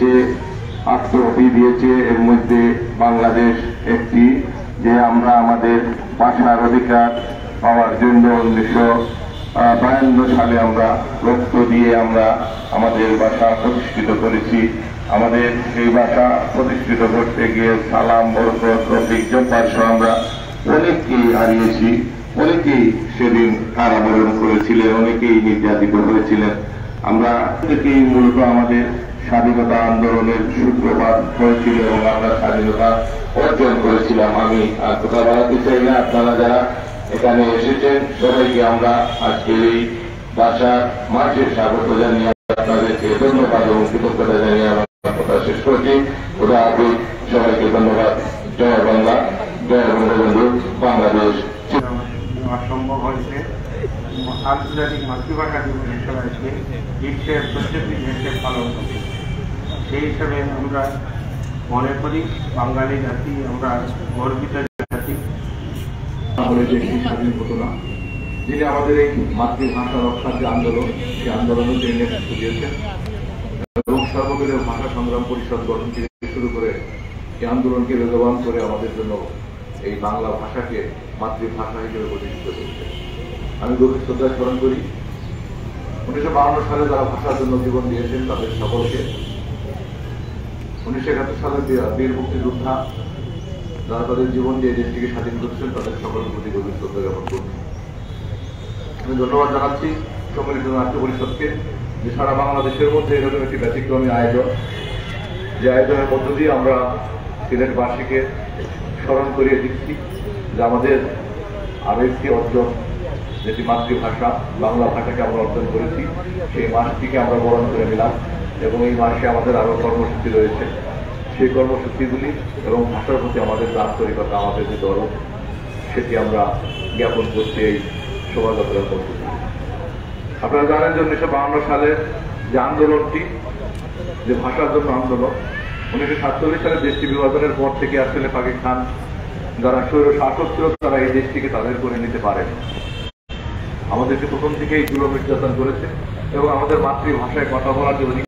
যে আত্মহতি দিয়েছে এর মধ্যে বাংলাদেশ একটি, যে আমরা আমাদের ভাষার অধিকার পাওয়ার জন্য 1952 সালে আমরা রক্ত দিয়ে আমরা আমাদের ভাষা প্রতিষ্ঠিত করেছি। আমাদের সেই ভাষা প্রতিষ্ঠিত করতে গিয়ে সালাম, বরকত, রফিক, জব্বার সহ আমরা অনেককেই হারিয়েছি। অনেকেই সেদিন কারাবরণ করেছিলেন, অনেকেই নির্যাতিত হয়েছিলেন। আমরা প্রত্যেকেই মূলত আমাদের স্বাধীনতা আন্দোলনের সূত্রপাত হয়েছিল এবং আমরা স্বাধীনতা অর্জন করেছিলাম। আমি আর কথা বাড়াতে চাই না। আপনারা যারা এখানে এসেছেন সবাইকে আমরা আজকের এই ভাষা মার্চের স্বাগত জানিয়ে আপনাদেরকে ধন্যবাদ এবং কৃতজ্ঞতা জানিয়ে আমার কথা শেষ করছি। ওরা আগে সবাইকে ধন্যবাদ। জয় বাংলা, জয় বঙ্গবন্ধু, বাংলাদেশ। সম্ভব হয়েছে আন্তর্জাতিক মাতৃভাষা দিবস হিসেবে আজকে বিশ্বের প্রত্যেকটি দেশে পালন করছে। সেই হিসাবে আমরা মনে করি বাঙালি জাতি আমরা গর্বিত জাতি। আমাদের দেশটি স্বাধীন হতো না। যিনি আমাদের এই মাতৃভাষা রক্ষার যে আন্দোলন, সেই আন্দোলনে তিনি নেতৃত্ব দিয়েছেন এবং সর্বদলীয় ভাষা সংগ্রাম পরিষদ গঠন থেকে শুরু করে এই আন্দোলনকে বেগবান করে আমাদের জন্য এই বাংলা ভাষাকে মাতৃভাষা হিসেবে প্রতিষ্ঠিত করেছে। আমি গভীর শ্রদ্ধা স্মরণ করি 1952 সালে যারা ভাষার জন্য জীবন দিয়েছেন তাদের সকলকে, 1971 সালের বীর মুক্তিযোদ্ধা যারা তাদের জীবন দিয়ে দেশটিকে স্বাধীন করছেন তাদের সকলের প্রতি গভীর শ্রদ্ধা জ্ঞাপন করছি। আমি ধন্যবাদ জানাচ্ছি সম্মিলিত নাট্য পরিষদকে যে সারা বাংলাদেশের মধ্যে এরকম একটি ব্যতিক্রমী আয়োজন, যে আয়োজনের মধ্য দিয়ে আমরা সিলেটবাসীকে স্মরণ করিয়ে দিচ্ছি যে আমাদের আরেকটি অর্জন, যেটি মাতৃভাষা বাংলা ভাষাকে আমরা অর্জন করেছি, সেই মাসটিকে আমরা বরণ করে নিলাম এবং এই মাসে আমাদের আরো কর্মসূচি রয়েছে। সেই কর্মসূচিগুলি এবং ভাষার প্রতি আমাদের যে আন্তরিকতা, আমাদের যে দরদ, সেটি আমরা জ্ঞাপন করছি এই শোভাযাত্রার মধ্য দিয়ে। আপনারা জানেন যে 1952 সালের যে আন্দোলনটি, যে ভাষার জন্য আন্দোলন, 1947 সালে দেশটি বিভাজনের পর থেকে আসলে পাকিস্তান যারা স্বৈর শাসক ছিল তারা এই দেশটিকে তাদের করে নিতে পারেন। আমাদেরকে প্রথম থেকেই জুলুম নির্যাতন করেছে এবং আমাদের মাতৃভাষায় কথা বলার যে